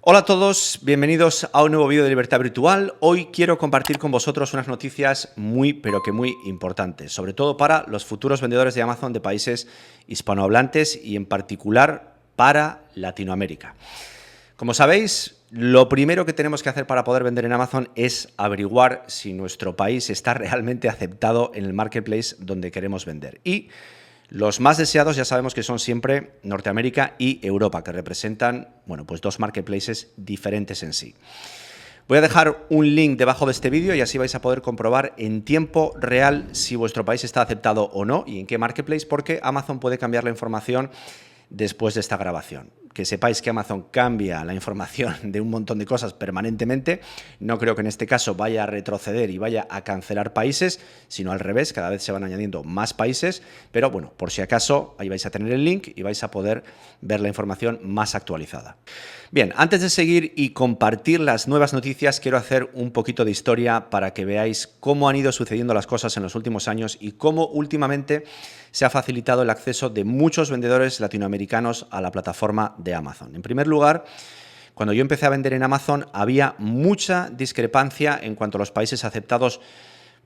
Hola a todos, bienvenidos a un nuevo vídeo de Libertad Virtual. Hoy quiero compartir con vosotros unas noticias muy importantes, sobre todo para los futuros vendedores de Amazon de países hispanohablantes y en particular para Latinoamérica. Como sabéis, lo primero que tenemos que hacer para poder vender en Amazon es averiguar si nuestro país está realmente aceptado en el marketplace donde queremos vender. Y los más deseados ya sabemos que son siempre Norteamérica y Europa, que representan, bueno, pues dos marketplaces diferentes en sí. Voy a dejar un link debajo de este vídeo y así vais a poder comprobar en tiempo real si vuestro país está aceptado o no y en qué marketplace, porque Amazon puede cambiar la información después de esta grabación. Que sepáis que Amazon cambia la información de un montón de cosas permanentemente. No creo que en este caso vaya a retroceder y vaya a cancelar países, sino al revés, cada vez se van añadiendo más países, pero bueno, por si acaso, ahí vais a tener el link y vais a poder ver la información más actualizada. Bien, antes de seguir y compartir las nuevas noticias, quiero hacer un poquito de historia para que veáis cómo han ido sucediendo las cosas en los últimos años y cómo últimamente se ha facilitado el acceso de muchos vendedores latinoamericanos a la plataforma de Amazon. En primer lugar, cuando yo empecé a vender en Amazon había mucha discrepancia en cuanto a los países aceptados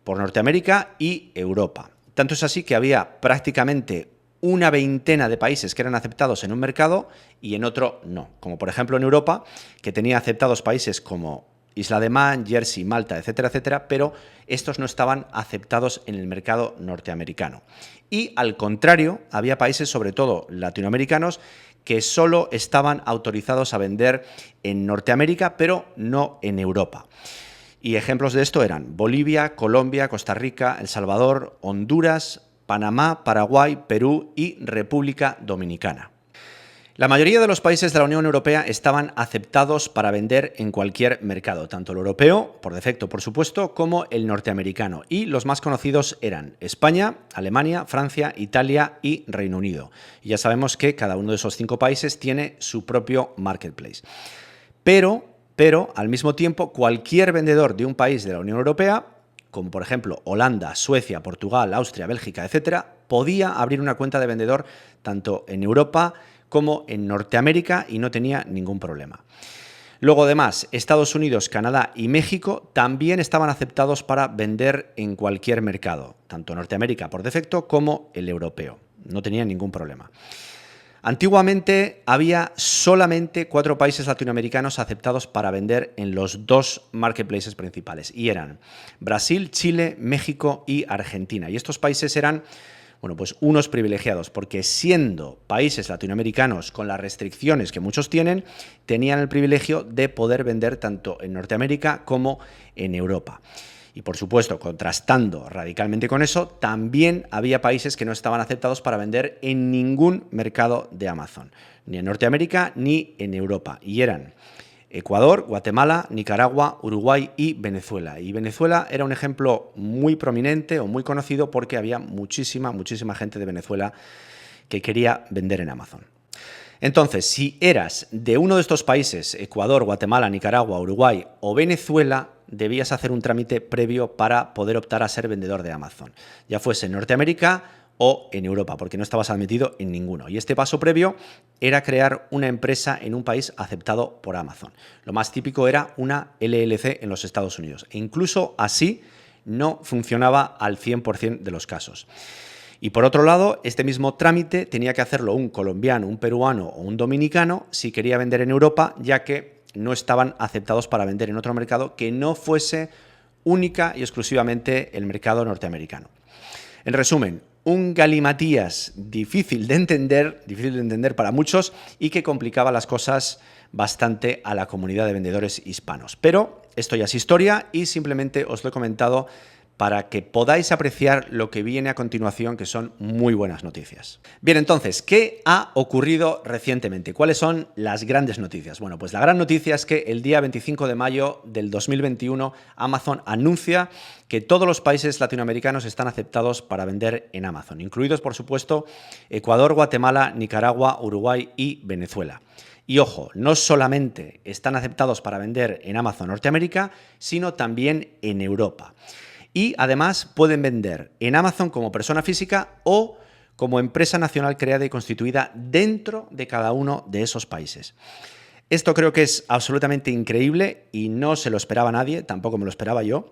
por Norteamérica y Europa. Tanto es así que había prácticamente una veintena de países que eran aceptados en un mercado y en otro no. Como por ejemplo en Europa, que tenía aceptados países como Isla de Man, Jersey, Malta, etcétera, etcétera, pero estos no estaban aceptados en el mercado norteamericano. Y al contrario, había países, sobre todo latinoamericanos, que solo estaban autorizados a vender en Norteamérica, pero no en Europa. Y ejemplos de esto eran Bolivia, Colombia, Costa Rica, El Salvador, Honduras, Panamá, Paraguay, Perú y República Dominicana. La mayoría de los países de la Unión Europea estaban aceptados para vender en cualquier mercado, tanto el europeo, por defecto por supuesto, como el norteamericano. Y los más conocidos eran España, Alemania, Francia, Italia y Reino Unido. Y ya sabemos que cada uno de esos 5 países tiene su propio marketplace. Pero al mismo tiempo, cualquier vendedor de un país de la Unión Europea, como por ejemplo Holanda, Suecia, Portugal, Austria, Bélgica, etcétera, podía abrir una cuenta de vendedor tanto en Europa como en Norteamérica y no tenía ningún problema. Luego, además, Estados Unidos, Canadá y México también estaban aceptados para vender en cualquier mercado, tanto Norteamérica por defecto como el europeo. No tenían ningún problema. Antiguamente había solamente 4 países latinoamericanos aceptados para vender en los 2 marketplaces principales y eran Brasil, Chile, México y Argentina. Y estos países eran, bueno, pues unos privilegiados porque siendo países latinoamericanos con las restricciones que muchos tienen, tenían el privilegio de poder vender tanto en Norteamérica como en Europa. Y por supuesto, contrastando radicalmente con eso, también había países que no estaban aceptados para vender en ningún mercado de Amazon, ni en Norteamérica ni en Europa. Y eran Ecuador, Guatemala, Nicaragua, Uruguay y Venezuela. Y Venezuela era un ejemplo muy prominente o muy conocido porque había muchísima gente de Venezuela que quería vender en Amazon. Entonces, si eras de uno de estos países, Ecuador, Guatemala, Nicaragua, Uruguay o Venezuela, debías hacer un trámite previo para poder optar a ser vendedor de Amazon, ya fuese en Norteamérica o en Europa, porque no estabas admitido en ninguno. Y este paso previo era crear una empresa en un país aceptado por Amazon. Lo más típico era una LLC en los Estados Unidos. E incluso así no funcionaba al 100% de los casos. Y por otro lado, este mismo trámite tenía que hacerlo un colombiano, un peruano o un dominicano si quería vender en Europa, ya que no estaban aceptados para vender en otro mercado que no fuese única y exclusivamente el mercado norteamericano. En resumen, un galimatías difícil de entender para muchos y que complicaba las cosas bastante a la comunidad de vendedores hispanos. Pero esto ya es historia y simplemente os lo he comentado para que podáis apreciar lo que viene a continuación, que son muy buenas noticias. Bien, entonces, ¿qué ha ocurrido recientemente? ¿Cuáles son las grandes noticias? Bueno, pues la gran noticia es que el día 25 de mayo del 2021 Amazon anuncia que todos los países latinoamericanos están aceptados para vender en Amazon, incluidos, por supuesto, Ecuador, Guatemala, Nicaragua, Uruguay y Venezuela. Y ojo, no solamente están aceptados para vender en Amazon Norteamérica, sino también en Europa. Y además pueden vender en Amazon como persona física o como empresa nacional creada y constituida dentro de cada uno de esos países. Esto creo que es absolutamente increíble y no se lo esperaba nadie, tampoco me lo esperaba yo.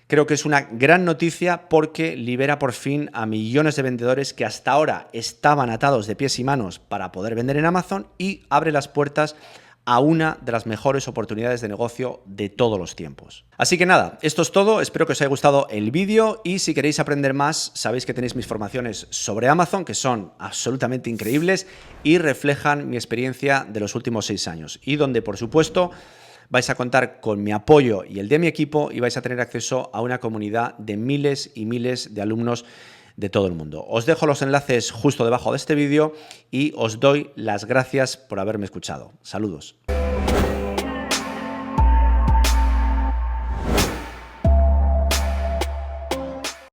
Creo que es una gran noticia porque libera por fin a millones de vendedores que hasta ahora estaban atados de pies y manos para poder vender en Amazon y abre las puertas a una de las mejores oportunidades de negocio de todos los tiempos. Así que nada, esto es todo, espero que os haya gustado el vídeo y si queréis aprender más, sabéis que tenéis mis formaciones sobre Amazon, que son absolutamente increíbles y reflejan mi experiencia de los últimos 6 años y donde, por supuesto, vais a contar con mi apoyo y el de mi equipo y vais a tener acceso a una comunidad de miles y miles de alumnos de todo el mundo. Os dejo los enlaces justo debajo de este vídeo y os doy las gracias por haberme escuchado. Saludos.